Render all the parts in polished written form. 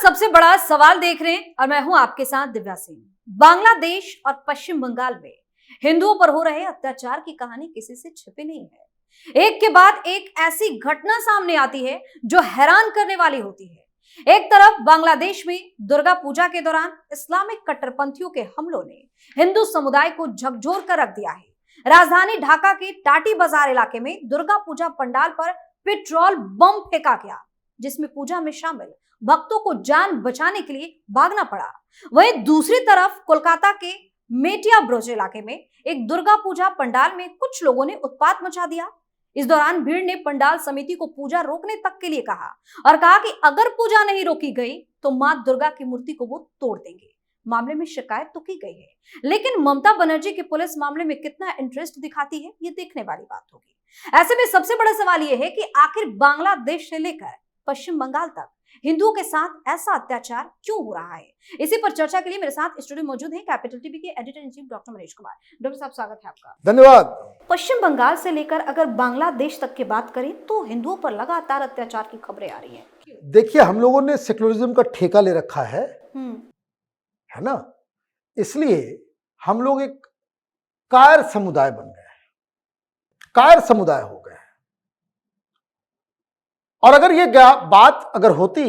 सबसे बड़ा सवाल देख रहे हैं और मैं हूं आपके साथ दिव्या सिंह। बांग्लादेश और पश्चिम बंगाल में हिंदुओं पर हो रहे अत्याचार की कहानी किसी से छिपी नहीं है। एक के बाद एक ऐसी घटना सामने आती है जो हैरान करने वाली होती है। एक तरफ बांग्लादेश में दुर्गा पूजा के दौरान इस्लामिक कट्टरपंथियों के हमलों ने हिंदू समुदाय को झकझोर कर रख दिया है। राजधानी ढाका के टाटी बाजार इलाके में दुर्गा पूजा पंडाल पर पेट्रोल बम फेंका गया, जिसमें पूजा में शामिल भक्तों को जान बचाने के लिए भागना पड़ा। वहीं दूसरी तरफ कोलकाता के मेटिया ब्रोज इलाके में एक दुर्गा पूजा पंडाल में कुछ लोगों ने उत्पात मचा दिया। इस दौरान भीड़ ने पंडाल समिति को पूजा रोकने तक के लिए कहा और कहा कि अगर पूजा नहीं रोकी गई तो मां दुर्गा की मूर्ति को वो तोड़ देंगे। मामले में शिकायत तो की गई है, लेकिन ममता बनर्जी की पुलिस मामले में कितना इंटरेस्ट दिखाती है, ये देखने वाली बात होगी। ऐसे में सबसे बड़ा सवाल यह है कि आखिर बांग्लादेश से लेकर पश्चिम बंगाल तक हिंदुओं के साथ ऐसा अत्याचार क्यों हो रहा है। इसी पर चर्चा के लिए मेरे साथ स्टूडियो मौजूद हैं कैपिटल टीवी के editor in chief doctor Manish Kumar. Doctor साहब, स्वागत है आपका। धन्यवाद। पश्चिम बंगाल से लेकर अगर बांग्लादेश तक की बात करें तो हिंदुओं पर लगातार अत्याचार की खबरें आ रही हैं। देखिए, हम लोगों ने सेक्युलरिज्म का ठेका ले रखा है ना, इसलिए हम लोग एक कायर समुदाय बन गए हैं, कायर समुदाय हो गए हैं। और अगर ये बात अगर होती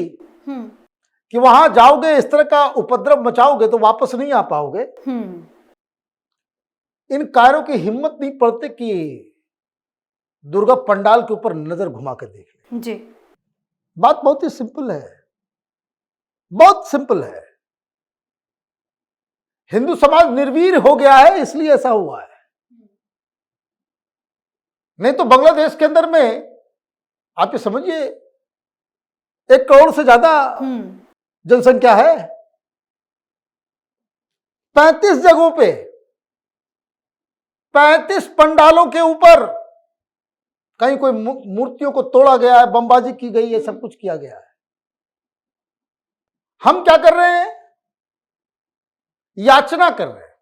कि वहां जाओगे, इस तरह का उपद्रव मचाओगे तो वापस नहीं आ पाओगे, इन कायरों की हिम्मत नहीं पड़ती कि दुर्गा पंडाल के ऊपर नजर घुमा कर देख ले जी। बात बहुत ही सिंपल है, बहुत सिंपल है। हिंदू समाज निर्वीर हो गया है, इसलिए ऐसा हुआ है। नहीं तो बांग्लादेश के अंदर में आप ये समझिए 1 करोड़ से ज्यादा जनसंख्या है। 35 जगहों पे 35 पंडालों के ऊपर कहीं कोई मूर्तियों को तोड़ा गया है, बमबाजी की गई है, सब कुछ किया गया है। हम क्या कर रहे हैं? याचना कर रहे हैं।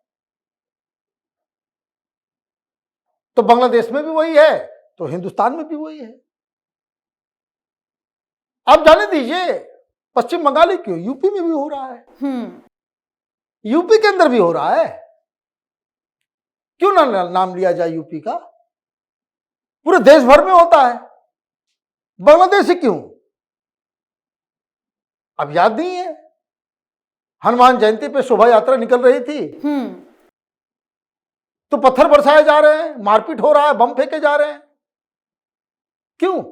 तो बांग्लादेश में भी वही है, तो हिंदुस्तान में भी वही है। आप जाने दीजिए, पश्चिम बंगाल ही क्यों, यूपी में भी हो रहा है। यूपी के अंदर भी हो रहा है। क्यों ना नाम लिया जाए यूपी का? पूरे देश भर में होता है, बांग्लादेश ही क्यों? अब याद नहीं है, हनुमान जयंती पे शोभा यात्रा निकल रही थी तो पत्थर बरसाए जा रहे हैं, मारपीट हो रहा है, बम फेंके जा रहे हैं। क्यों?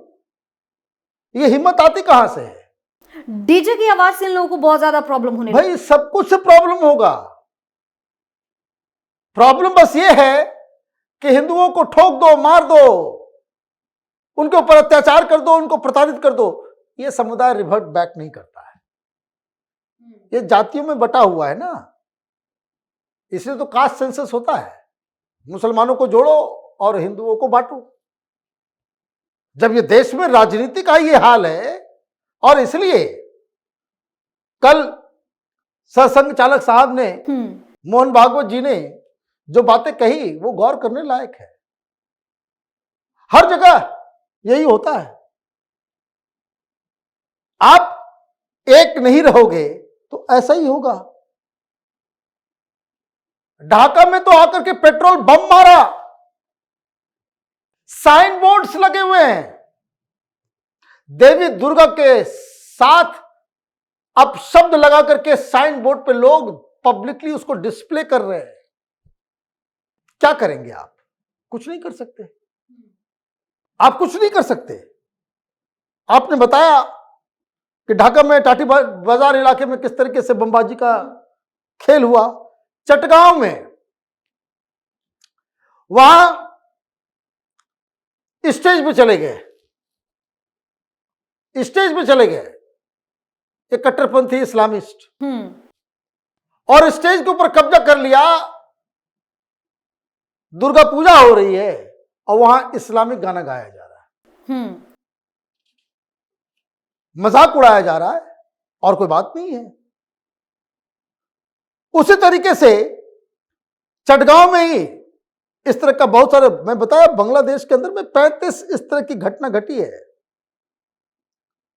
ये हिम्मत आती कहां से है? डीजे की आवाज से इन लोगों को बहुत ज्यादा प्रॉब्लम होने भाई, सब कुछ से प्रॉब्लम होगा। प्रॉब्लम बस ये है कि हिंदुओं को ठोक दो, मार दो, उनके ऊपर अत्याचार कर दो, उनको प्रताड़ित कर दो। ये समुदाय रिवर्ट बैक नहीं करता है। ये जातियों में बटा हुआ है ना, इसलिए तो कास्ट सेंसस होता है। मुसलमानों को जोड़ो और हिंदुओं को बांटो। जब ये देश में राजनीति का ये हाल है, और इसलिए कल सरसंघ चालक साहब ने, मोहन भागवत जी ने जो बातें कही वो गौर करने लायक है। हर जगह यही होता है। आप एक नहीं रहोगे तो ऐसा ही होगा। ढाका में तो आकर के पेट्रोल बम मारा, साइन बोर्ड्स लगे हुए हैं, देवी दुर्गा के साथ अपशब्द लगा करके साइन बोर्ड पे लोग पब्लिकली उसको डिस्प्ले कर रहे हैं। क्या करेंगे आप? कुछ नहीं कर सकते। आप कुछ नहीं कर सकते। आपने बताया कि ढाका में टाटी बाजार इलाके में किस तरीके से बमबाजी का खेल हुआ। चटगांव में वहां स्टेज पे चले गए, एक कट्टरपंथी इस्लामिस्ट, और स्टेज के ऊपर कब्जा कर लिया। दुर्गा पूजा हो रही है और वहां इस्लामिक गाना गाया जा रहा है, मजाक उड़ाया जा रहा है, और कोई बात नहीं है। उसी तरीके से चटगांव में ही इस तरह का बहुत सारे, मैं बताया बांग्लादेश के अंदर में 35 इस तरह की घटना घटी है।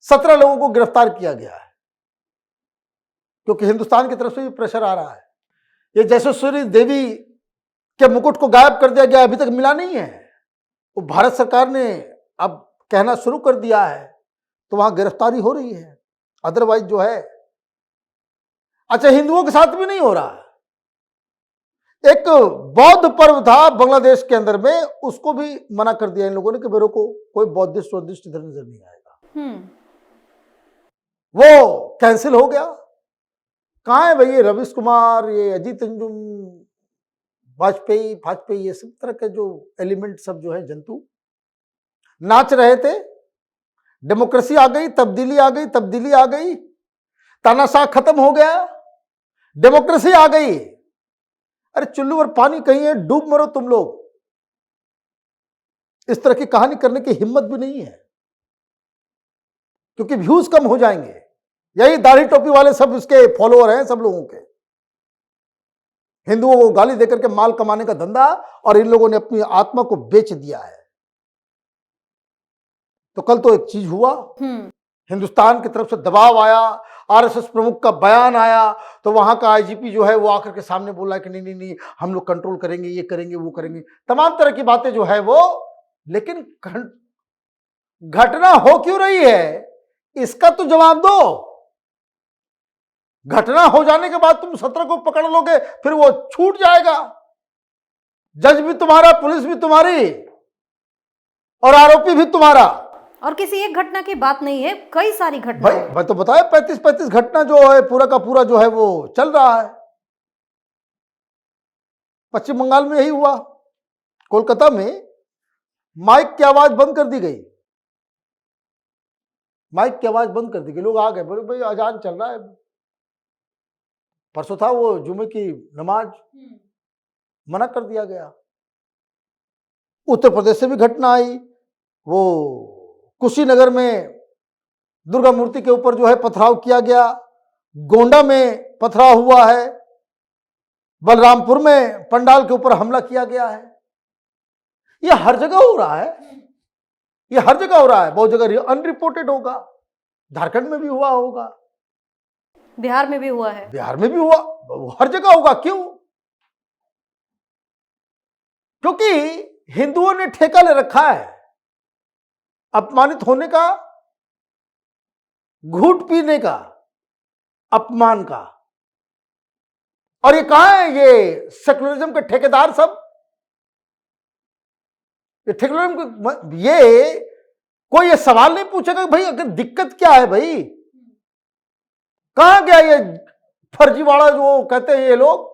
17 लोगों को गिरफ्तार किया गया है। क्योंकि हिंदुस्तान की तरफ से भी प्रेशर आ रहा है। ये जशेश्वरी देवी के मुकुट को गायब कर दिया गया, अभी तक मिला नहीं है। वो भारत सरकार ने अब कहना शुरू कर दिया है, तो वहां गिरफ्तारी हो रही है। अदरवाइज जो है, अच्छा हिंदुओं के साथ भी नहीं हो रहा। एक बौद्ध पर्व था बांग्लादेश के अंदर में, उसको भी मना कर दिया इन लोगों ने कि मेरे को कोई बौद्धिस्ट वौद्धिस्ट इधर नजर नहीं आएगा। वो कैंसिल हो गया। कहां है भाई ये रवीश कुमार, ये अजीत अंजुम, वाजपेयी, ये सब तरह के जो एलिमेंट सब जो है जंतु नाच रहे थे। डेमोक्रेसी आ गई, तब्दीली आ गई, तानाशाह खत्म हो गया, डेमोक्रेसी आ गई। अरे चुल्लू और पानी कहीं है, डूब मरो तुम लोग। इस तरह की कहानी करने की हिम्मत भी नहीं है, क्योंकि व्यूज कम हो जाएंगे। यही दाढ़ी टोपी वाले सब उसके फॉलोअर हैं, सब लोगों के। हिंदुओं को गाली देकर के माल कमाने का धंधा, और इन लोगों ने अपनी आत्मा को बेच दिया है। तो कल तो एक चीज हुआ, हिंदुस्तान की तरफ से दबाव आया, आरएसएस प्रमुख का बयान आया, तो वहां का आईजीपी जो है वो आकर के सामने बोला कि नहीं हम लोग कंट्रोल करेंगे, ये करेंगे, वो करेंगे, तमाम तरह की बातें जो है वो। लेकिन घटना हो क्यों रही है, इसका तो जवाब दो। घटना हो जाने के बाद तुम 17 को पकड़ लोगे, फिर वो छूट जाएगा। जज भी तुम्हारा, पुलिस भी तुम्हारी, और आरोपी भी तुम्हारा। और किसी एक घटना की बात नहीं है, कई सारी घटना। भाई मैं तो बताया 35 घटना जो है पूरा का पूरा जो है वो चल रहा है। पश्चिम बंगाल में यही हुआ, कोलकाता में माइक की आवाज बंद कर दी गई। माइक की आवाज बंद कर दी गई, लोग आ गए, बोले भाई अजान चल रहा है। परसों था वो जुमे की नमाज, मना कर दिया गया। उत्तर प्रदेश से भी घटना आई, वो कुशीनगर में दुर्गा मूर्ति के ऊपर जो है पथराव किया गया, गोंडा में पथराव हुआ है, बलरामपुर में पंडाल के ऊपर हमला किया गया है। ये हर जगह हो रहा है, ये हर जगह हो रहा है। बहुत जगह अनरिपोर्टेड होगा, झारखंड में भी हुआ होगा, बिहार में भी हुआ है, बिहार में भी हुआ, हर जगह होगा। क्यों? क्योंकि हिंदुओं ने ठेका ले रखा है अपमानित होने का, घूट पीने का, अपमान का। और ये कहां है ये सेकुलरिज्म के ठेकेदार सब? ये सेकुलरिज्म, ये कोई ये सवाल नहीं पूछेगा कि भाई अगर दिक्कत क्या है, भाई कहां गया ये फर्जीवाड़ा जो कहते हैं ये लोग,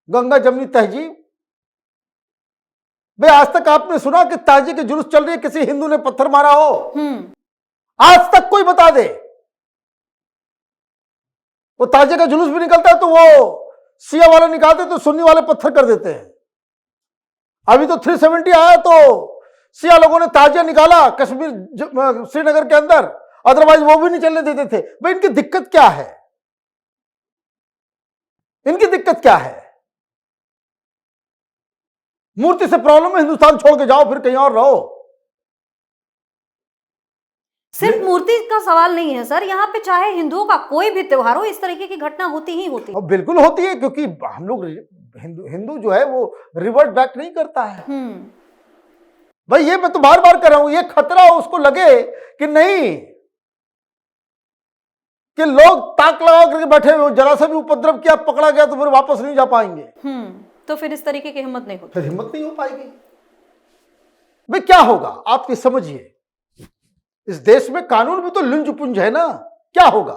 गंगा जमनी तहजीब। भाई आज तक आपने सुना कि ताजी के जुलूस चल रही है, किसी हिंदू ने पत्थर मारा हो? आज तक कोई बता दे। वो ताजे का जुलूस भी निकलता है तो वो शिया वाले निकालते तो सुन्नी वाले पत्थर कर देते हैं। अभी तो 370 आया तो शिया लोगों ने ताजिया निकाला कश्मीर श्रीनगर के अंदर, अदरवाइज वो भी नहीं चलने देते थे। भाई इनकी दिक्कत क्या है? इनकी दिक्कत क्या है? मूर्ति से प्रॉब्लम है, हिंदुस्तान छोड़ के जाओ, फिर कहीं और रहो। सिर्फ मूर्ति का सवाल नहीं है सर, यहाँ पे चाहे हिंदुओं का कोई भी त्योहार हो, इस तरीके की घटना होती ही होती है। बिल्कुल होती है, क्योंकि हम लोग हिंदू जो है वो रिवर्ट बैक नहीं करता है। भाई ये मैं तो बार बार कर रहा हूं, ये खतरा उसको लगे कि नहीं कि लोग ताक लगा करके बैठे हुए, जरा सा भी उपद्रव किया, पकड़ा गया तो फिर वापस नहीं जा पाएंगे। तो फिर इस तरीके की हिम्मत नहीं होती, फिर हिम्मत नहीं हो पाएगी। भाई क्या होगा आप ये समझिए, इस देश में कानून भी तो लुंज पुंज है ना। क्या होगा?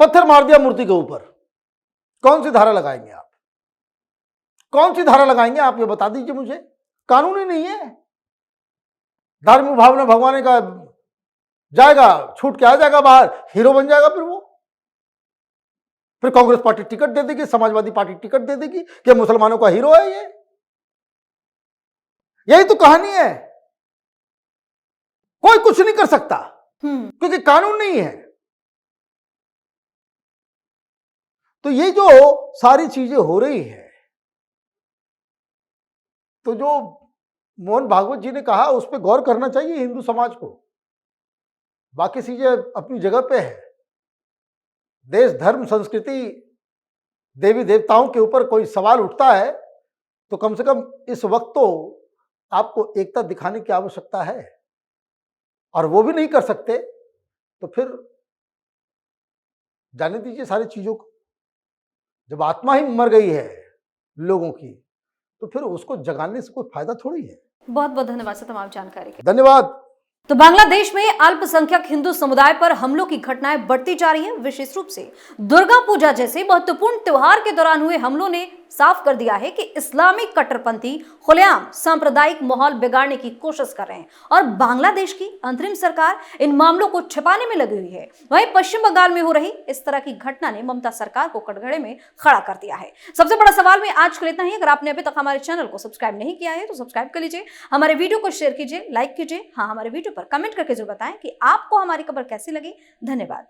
पत्थर मार दिया मूर्ति के ऊपर, कौन सी धारा लगाएंगे आप? कौन सी धारा लगाएंगे आप? ये बता दीजिए मुझे। कानून ही नहीं है। धार्मिक भावना भगवान का जाएगा, छूट के आ जाएगा बाहर, हीरो बन जाएगा। फिर कांग्रेस पार्टी टिकट दे देगी, समाजवादी पार्टी टिकट दे देगी कि मुसलमानों का हीरो है ये। यही तो कहानी है। कोई कुछ नहीं कर सकता क्योंकि कानून नहीं है। तो ये जो सारी चीजें हो रही है, तो जो मोहन भागवत जी ने कहा उस पर गौर करना चाहिए हिंदू समाज को। बाकी चीजें अपनी जगह पे है। देश, धर्म, संस्कृति, देवी देवताओं के ऊपर कोई सवाल उठता है तो कम से कम इस वक्त तो आपको एकता दिखाने की आवश्यकता है, और वो भी नहीं कर सकते तो फिर जाने दीजिए सारी चीजों को। जब आत्मा ही मर गई है लोगों की तो फिर उसको जगाने से कोई फायदा थोड़ी है। बहुत बहुत धन्यवाद सर तमाम जानकारी के। धन्यवाद। तो बांग्लादेश में अल्पसंख्यक हिंदू समुदाय पर हमलों की घटनाएं बढ़ती जा रही हैं। विशेष रूप से दुर्गा पूजा जैसे महत्वपूर्ण त्योहार के दौरान हुए हमलों ने साफ कर दिया है कि इस्लामिक कट्टरपंथी खुलेआम सांप्रदायिक माहौल बिगाड़ने की कोशिश कर रहे हैं और बांग्लादेश की अंतरिम सरकार इन मामलों को छिपाने में लगी हुई है। वहीं पश्चिम बंगाल में हो रही इस तरह की घटना ने ममता सरकार को कटघरे में खड़ा कर दिया है। सबसे बड़ा सवाल में आज के लिए इतना ही। अगर आपने अभी तक हमारे चैनल को सब्सक्राइब नहीं किया है तो सब्सक्राइब कर लीजिए, हमारे वीडियो को शेयर कीजिए, लाइक कीजिए, हाँ हमारे वीडियो पर कमेंट करके जरूर बताएं कि आपको हमारी खबर कैसी लगी। धन्यवाद।